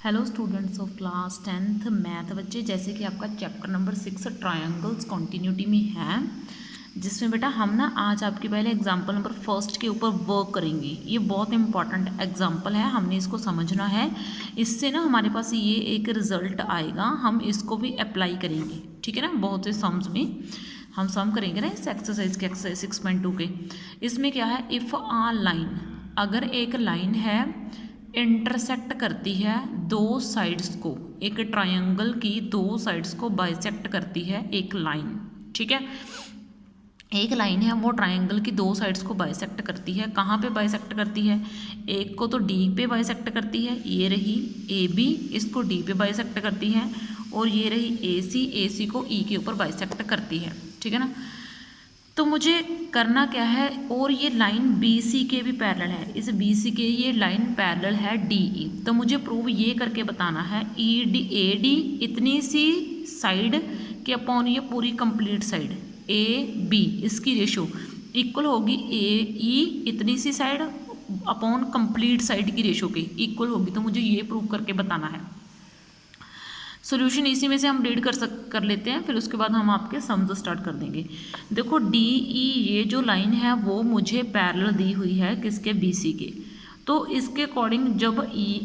Hello students of class 10th math बच्चे, जैसे कि आपका चैप्टर नंबर 6 ट्रायंगल्स कॉन्टिन्यूटी में है, जिसमें बेटा हम ना आज आपके पहले एग्जाम्पल नंबर फर्स्ट के ऊपर वर्क करेंगे। ये बहुत इंपॉर्टेंट एग्जाम्पल है, हमने इसको समझना है। इससे ना हमारे पास ये एक रिजल्ट आएगा, हम इसको भी अप्लाई करेंगे, ठीक है ना। बहुत से सम्स में हम सम करेंगे ना इस एक्सरसाइज के, एक्सरसाइज 6.2 के। इसमें क्या है, इफ़ आ लाइन, अगर एक लाइन है इंटरसेक्ट करती है दो साइड्स को, एक ट्रायंगल की दो साइड्स को बाइसेक्ट करती है एक लाइन, ठीक है। एक लाइन है वो ट्रायंगल की दो साइड्स को बाइसेक्ट करती है। कहाँ पे बाइसेक्ट करती है? एक को तो डी पे बाइसेक्ट करती है, ये रही ए बी, इसको डी पे बाइसेक्ट करती है, और ये रही ए सी को ई के ऊपर बाइसेक्ट करती है, ठीक है ना। तो मुझे करना क्या है, और ये लाइन बी सी के भी पैरेलल है, इस बी सी के ये लाइन पैरेलल है डी ई। तो मुझे प्रूव ये करके बताना है ई डी ए डी इतनी सी साइड के अपॉन ये पूरी कंप्लीट साइड ए बी, इसकी रेशो इक्वल होगी ए ई इतनी सी साइड अपॉन कंप्लीट साइड की रेशो के इक्वल होगी। तो मुझे ये प्रूव करके बताना है। सॉल्यूशन इसी में से हम रीड कर लेते हैं, फिर उसके बाद हम आपके सम्स स्टार्ट कर देंगे। देखो डी ई ये जो लाइन है वो मुझे पैरेलल दी हुई है किसके, बी सी के। तो इसके अकॉर्डिंग जब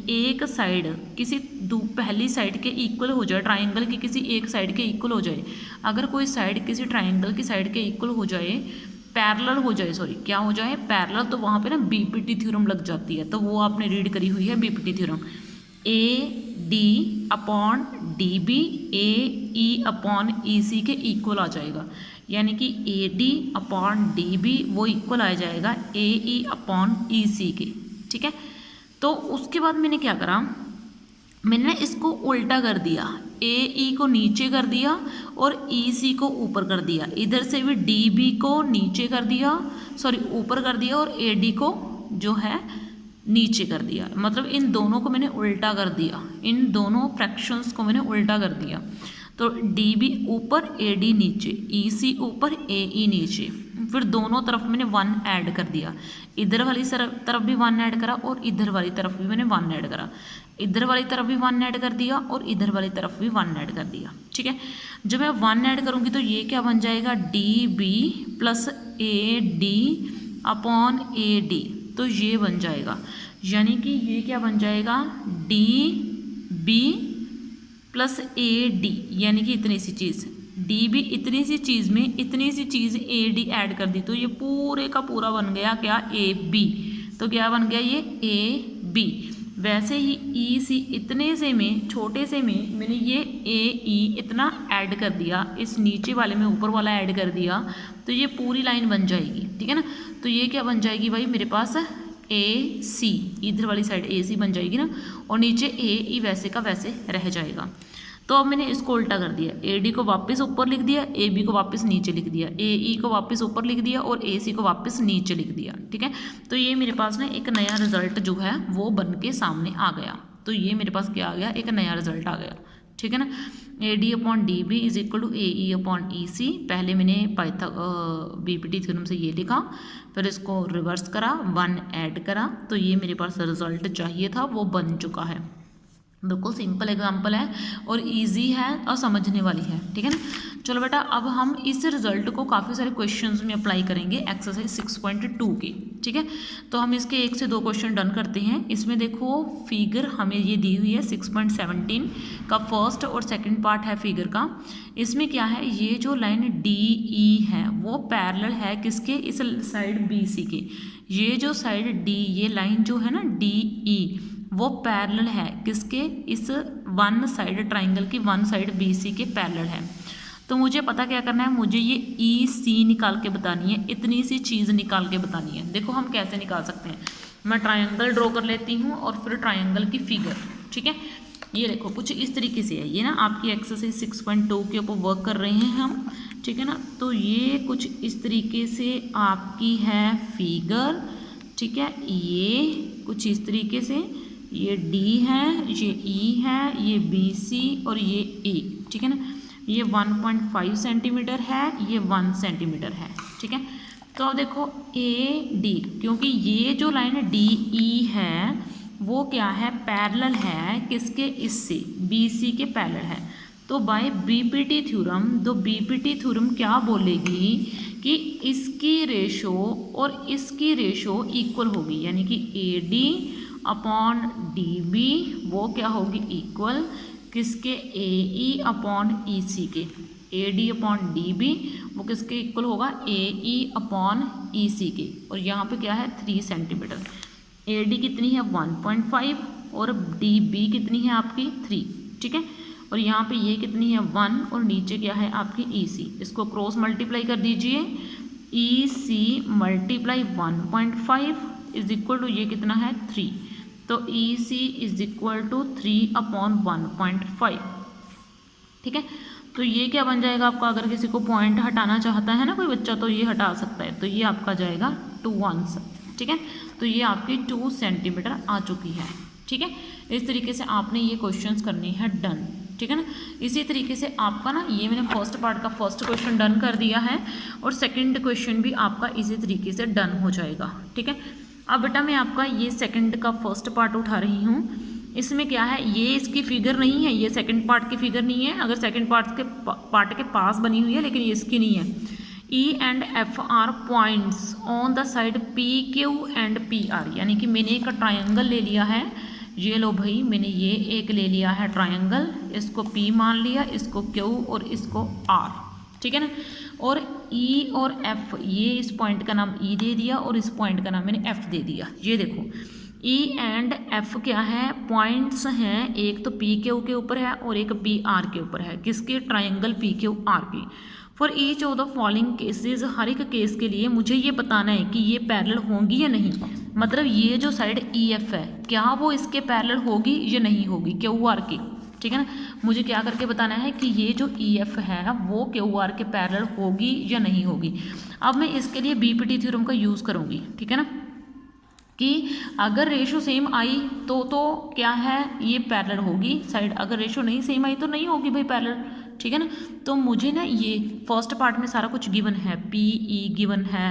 एक साइड किसी पहली साइड के इक्वल हो जाए, ट्राइंगल की किसी एक साइड के इक्वल हो जाए, अगर कोई साइड किसी ट्राइंगल की साइड के इक्वल हो जाए, पैरेलल हो जाए, सॉरी क्या हो जाए, पैरेलल, तो वहाँ पे ना बीपीटी थ्योरम लग जाती है। तो वो आपने रीड करी हुई है BPT theorem, A D upon D B A E upon E C के इक्वल आ जाएगा, यानी कि A D upon D B वो इक्वल आ जाएगा A E upon E C के, ठीक है। तो उसके बाद मैंने क्या करा, मैंने ना इसको उल्टा कर दिया, ए ई को नीचे कर दिया और ई सी को ऊपर कर दिया। इधर से भी डी बी को नीचे कर दिया, सॉरी ऊपर कर दिया, और ए डी को जो है नीचे कर दिया। मतलब इन दोनों को मैंने उल्टा कर दिया, इन दोनों फ्रैक्शंस को मैंने उल्टा कर दिया। तो डी बी ऊपर ए डी नीचे, ई सी ऊपर ए ई नीचे, फिर दोनों तरफ मैंने 1 ऐड कर दिया। इधर वाली तरफ भी 1 ऐड करा और इधर वाली तरफ भी मैंने 1 ऐड करा। इधर वाली तरफ भी 1 ऐड कर दिया और इधर वाली तरफ भी 1 ऐड कर दिया, ठीक है। जब मैं 1 ऐड करूँगी तो ये क्या बन जाएगा, D B plus A D upon A D, तो ये बन जाएगा, यानी कि ये क्या बन जाएगा, D B plus A D, यानी कि इतनी सी चीज़ डी बी, इतनी सी चीज़ में इतनी सी चीज़ ए डी ऐड कर दी, तो ये पूरे का पूरा बन गया क्या, ए बी। तो क्या बन गया ये ए बी। वैसे ही ई सी इतने से में, छोटे से में मैंने ये ए ई इतना ऐड कर दिया, इस नीचे वाले में ऊपर वाला ऐड कर दिया, तो ये पूरी लाइन बन जाएगी, ठीक है ना। तो ये क्या बन जाएगी भाई मेरे पास, ए सी, इधर वाली साइड ए सी बन जाएगी ना, और नीचे ए ई वैसे का वैसे रह जाएगा। तो अब मैंने इसको उल्टा कर दिया, ए डी को वापस ऊपर लिख दिया, ए बी को वापस नीचे लिख दिया, ए ई को वापस ऊपर लिख दिया और ए सी को वापस नीचे लिख दिया, ठीक है। तो ये मेरे पास ना एक नया रिजल्ट जो है वो बन के सामने आ गया। तो ये मेरे पास क्या आ गया, एक नया रिजल्ट आ गया, ठीक है ना। A D upon D B is equal to A E upon E C. पहले मैंने बीपीटी थ्योरम से ये लिखा, फिर इसको रिवर्स करा, 1 ऐड करा, तो ये मेरे पास रिजल्ट चाहिए था वो बन चुका है। बिल्कुल सिंपल एग्जांपल है और इजी है और समझने वाली है, ठीक है ना। चलो बेटा, अब हम इस रिजल्ट को काफ़ी सारे क्वेश्चंस में अप्लाई करेंगे एक्सरसाइज 6.2 के, ठीक है। तो हम इसके 1 से 2 क्वेश्चन डन करते हैं। इसमें देखो फिगर हमें ये दी हुई है 6.17 का फर्स्ट और सेकंड पार्ट है फिगर का। इसमें क्या है, ये जो लाइन डी ई है वो पैरेलल है किसके, इस साइड बी सी के। ये जो साइड डी, ये लाइन जो है ना डी ई, वो पैरेलल है किसके, इस 1 साइड ट्राइंगल की 1 साइड बी सी के पैरेलल है। तो मुझे पता क्या करना है, मुझे ये ई सी निकाल के बतानी है, इतनी सी चीज़ निकाल के बतानी है। देखो हम कैसे निकाल सकते हैं, मैं ट्राइंगल ड्रॉ कर लेती हूँ और फिर ट्राइंगल की फिगर, ठीक है। ये देखो कुछ इस तरीके से है, ये ना आपकी एक्सरसाइज 6.2 के ऊपर वर्क कर रहे हैं हम, ठीक है ना। तो ये कुछ इस तरीके से आपकी है फिगर, ठीक है। ये कुछ इस तरीके से, ये D है, ये E है, ये BC और ये A, ठीक है ना। ये 1.5 सेंटीमीटर है, ये 1 सेंटीमीटर है, ठीक है। तो अब देखो AD, क्योंकि ये जो लाइन DE है वो क्या है, पैरेलल है किसके, इससे, BC के पैरेलल है। तो बाय बीपीटी थ्योरम, तो बीपीटी थ्योरम क्या बोलेगी कि इसकी रेशो और इसकी रेशो इक्वल होगी, यानी कि AD अपॉन DB वो क्या होगी, इक्वल किसके, AE अपॉन EC के। AD अपॉन DB वो किसके इक्वल होगा, AE अपॉन EC के। और यहाँ पे क्या है, 3 सेंटीमीटर। AD कितनी है, 1.5 और DB कितनी है आपकी, 3, ठीक है। और यहाँ पे ये कितनी है, 1 और नीचे क्या है आपकी EC। इसको क्रॉस मल्टीप्लाई कर दीजिए, EC multiply 1.5 is equal to ये कितना है, 3। तो EC is equal to 3 upon 1.5, ठीक है। तो ये क्या बन जाएगा आपका, अगर किसी को पॉइंट हटाना चाहता है ना कोई बच्चा, तो ये हटा सकता है। तो ये आपका जाएगा 2 आंसर, ठीक है। तो ये आपकी 2 सेंटीमीटर आ चुकी है, ठीक है। इस तरीके से आपने ये क्वेश्चंस करनी है डन, ठीक है ना। इसी तरीके से आपका ना, ये मैंने फर्स्ट पार्ट का फर्स्ट क्वेश्चन डन कर दिया है और सेकंड क्वेश्चन भी आपका इसी तरीके से डन हो जाएगा, ठीक है। अब बेटा मैं आपका ये सेकंड का फर्स्ट पार्ट उठा रही हूँ। इसमें क्या है, ये इसकी फिगर नहीं है, ये सेकंड पार्ट की फिगर नहीं है। अगर सेकंड पार्ट के पास बनी हुई है, लेकिन ये इसकी नहीं है। E and F are points on the side PQ and PR, यानी कि मैंने एक ट्रायंगल ले लिया है। ये लो भाई, मैंने ये एक ले लिया है ट्रायंगल, इसको P मान लिया, इसको Q और इसको R, ठीक है ना। और E और F, ये इस पॉइंट का नाम E दे दिया और इस पॉइंट का नाम मैंने F दे दिया। ये देखो E एंड F क्या है, पॉइंट्स हैं, एक तो PQ के ऊपर है और एक PR के ऊपर है। किसके, ट्रायंगल PQR की। For each of the following cases, हर एक केस के लिए मुझे ये बताना है कि ये पैरेलल होंगी या नहीं। मतलब ये जो साइड EF है, क्या वो इसके पैरेलल होगी या नहीं होगी, QR की, ठीक है ना। मुझे क्या करके बताना है कि ये जो EF है वो QR के पैरेलल होगी या नहीं होगी। अब मैं इसके लिए बीपीटी थ्योरम का यूज़ करूँगी, ठीक है ना, कि अगर रेशो सेम आई तो क्या है, ये पैरेलल होगी साइड। अगर रेशो नहीं सेम आई तो नहीं होगी भाई पैरेलल, ठीक है ना। तो मुझे ना ये फर्स्ट पार्ट में सारा कुछ गिवन है, PE गिवन है,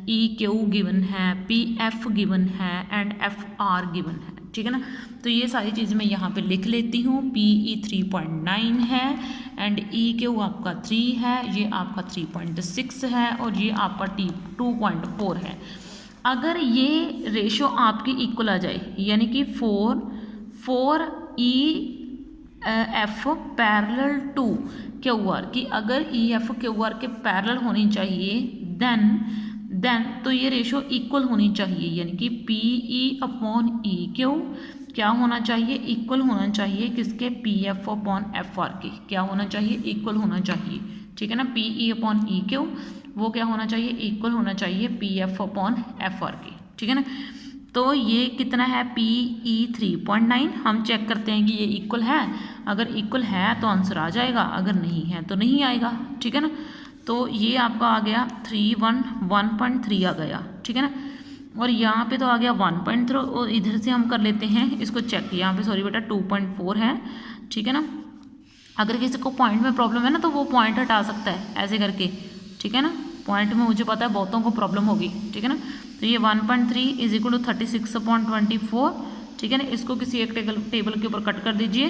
EQ गिवन है, PF गिवन है एंड FR गिवन है, ठीक है ना। तो ये सारी चीज़ें मैं यहाँ पे लिख लेती हूँ। PE 3.9 है एंड EQ आपका 3 है, ये आपका 3.6 है और ये आपका 2.4 है। अगर ये रेशो आपकी इक्वल आ जाए, यानी कि 4 EF पैरेलल टू QR की, अगर EF QR के पैरेलल होनी चाहिए, देन तो ये रेशो इक्वल होनी चाहिए, यानी कि PE अपॉन EQ क्या होना चाहिए, इक्वल होना चाहिए किसके, PF अपॉन FR के। क्या होना चाहिए, इक्वल होना चाहिए, ठीक है ना। PE अपॉन EQ वो क्या होना चाहिए, इक्वल होना चाहिए PF अपॉन FR के, ठीक है ना। तो ये कितना है, PE 3.9। हम चेक करते हैं कि ये इक्वल है। अगर इक्वल है तो आंसर आ जाएगा, अगर नहीं है तो नहीं आएगा, ठीक है ना। तो ये आपका आ गया 1.3 आ गया, ठीक है ना। और यहाँ पे तो आ गया 1.3 और इधर से हम कर लेते हैं इसको चेक। यहाँ पे सॉरी बेटा 2.4 है, ठीक है ना। अगर किसी को पॉइंट में प्रॉब्लम है ना तो वो पॉइंट हटा सकता है ऐसे करके, ठीक है ना। पॉइंट में मुझे पता है बहुतों को प्रॉब्लम होगी, ठीक है ना। तो ये 1.3 इज इक्वल टू 36/24, ठीक है ना। इसको किसी एक टेबल के ऊपर कट कर दीजिए,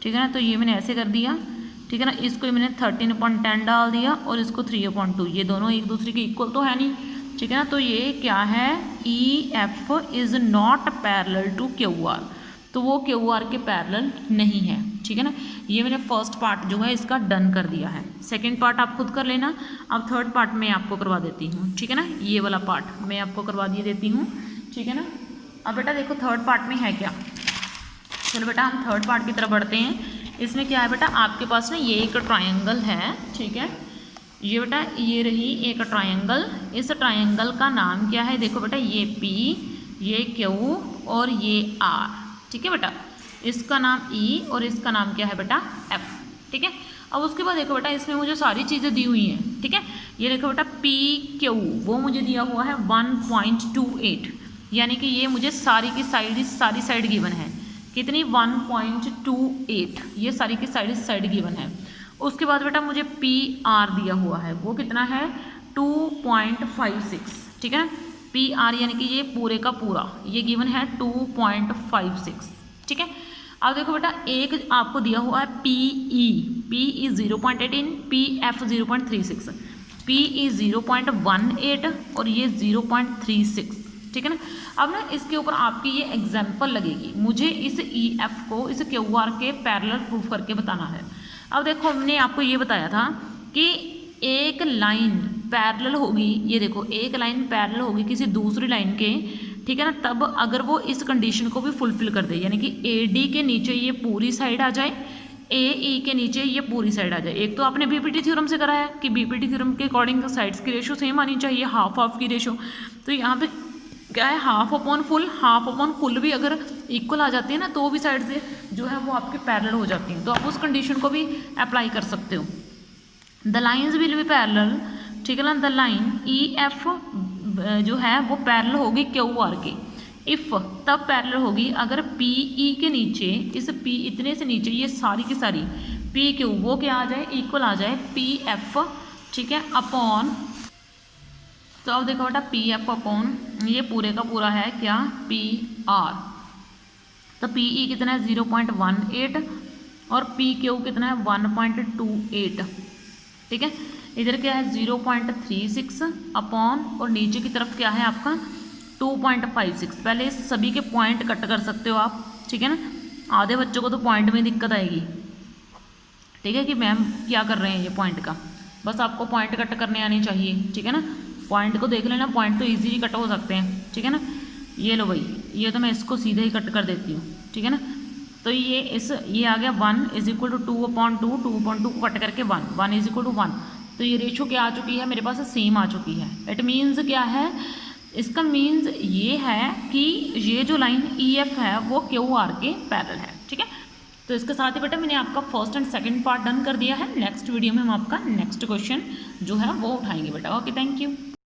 ठीक है ना। तो ये मैंने ऐसे कर दिया, ठीक है ना। इसको मैंने 13/10 डाल दिया और इसको 3/2। ये दोनों एक दूसरे के इक्वल तो है नहीं, ठीक है ना। तो ये क्या है, EF is not parallel to QR, तो वो QR के पैरेलल नहीं है, ठीक है ना। ये मैंने फर्स्ट पार्ट जो है इसका डन कर दिया है। सेकंड पार्ट आप खुद कर लेना। अब थर्ड पार्ट मैं आपको करवा देती हूँ, ठीक है ना। ये वाला पार्ट मैं आपको करवा देती हूँ, ठीक है ना। अब बेटा देखो थर्ड पार्ट में है क्या। चलो बेटा हम थर्ड पार्ट की तरफ बढ़ते हैं। इसमें क्या है बेटा, आपके पास ना ये एक ट्रायंगल है, ठीक है। ये बेटा ये रही एक ट्रायंगल। इस ट्रायंगल का नाम क्या है, देखो बेटा ये P, ये Q और ये R, ठीक है बेटा। इसका नाम E और इसका नाम क्या है बेटा F, ठीक है। अब उसके बाद देखो बेटा इसमें मुझे सारी चीज़ें दी हुई हैं, ठीक है। ये देखो बेटा PQ वो मुझे दिया हुआ है 1.28, यानी कि ये मुझे सारी की साइड गिवन है। कितनी, 1.28, ये सारी की साइड गिवन है। उसके बाद बेटा मुझे PR दिया हुआ है, वो कितना है 2.56, ठीक है ना। पी आर यानी कि ये पूरे का पूरा, ये गिवन है 2.56, ठीक है। अब देखो बेटा एक आपको दिया हुआ है P E 0.18, P F 0.36, P E 0.18 और ये 0.36, ठीक है ना। अब ना इसके ऊपर आपकी ये एग्जाम्पल लगेगी, मुझे इस ई एफ को इस क्यू आर के पैरेलल प्रूफ करके बताना है। अब देखो हमने आपको ये बताया था कि एक लाइन पैरेलल होगी, ये देखो एक लाइन पैरेलल होगी किसी दूसरी लाइन के, ठीक है ना, तब अगर वो इस कंडीशन को भी फुलफिल कर दे, यानी कि ए डी के नीचे ये पूरी साइड आ जाए, ए ई के नीचे ये पूरी साइड आ जाए। एक तो आपने बीपीटी थ्योरम से करा है कि बीपीटी थ्योरम के अकॉर्डिंग साइड्स की रेशो सेम आनी चाहिए, हाफ हाफ की रेशो। तो यहाँ पे क्या है, हाफ अपॉन फुल भी अगर इक्वल आ जाती है ना, तो भी साइड से जो है वो आपके पैरेलल हो जाती हैं, तो आप उस कंडीशन को भी अप्लाई कर सकते हो। The lines will be parallel, ठीक है ना, द लाइन ई एफ जो है वो पैरेलल होगी क्यू आर के, इफ़ तब पैरेलल होगी अगर पी ई के नीचे, इस पी इतने से नीचे ये सारी की सारी पी क्यू वो क्या आ जाए, इक्वल आ जाए पी एफ, ठीक है, अपॉन, तो अब देखो बेटा पी एफ अपॉन ये पूरे का पूरा है क्या, पी आर। तो पी ई कितना है 0.18 और पी क्यू कितना है 1.28, ठीक है। इधर क्या है 0.36 अपॉन और नीचे की तरफ क्या है आपका 2.56। पहले इस सभी के पॉइंट कट कर सकते हो आप, ठीक है ना। आधे बच्चों को तो पॉइंट में दिक्कत आएगी, ठीक है, कि मैम क्या कर रहे हैं ये पॉइंट का, बस आपको पॉइंट कट करने आनी चाहिए, ठीक है ना। पॉइंट को देख लेना, पॉइंट तो इजीली कट हो सकते हैं, ठीक है ना। ये लो भाई, ये तो मैं इसको सीधे ही कट कर देती हूँ, ठीक है ना। तो ये आ गया 1 इज इक्वल टू 2/2, 2/2 को कट करके 1 इज इक्वल टू 1। तो ये रेशो क्या आ चुकी है मेरे पास, सेम आ चुकी है। इट मीन्स क्या है, इसका मीन्स ये है कि ये जो लाइन ई एफ है वो क्यू आर के पैरेलल है, ठीक है। तो इसके साथ ही बेटा मैंने आपका first and second part done कर दिया है। नेक्स्ट वीडियो में हम आपका नेक्स्ट क्वेश्चन जो है वो उठाएंगे बेटा। Okay, thank you.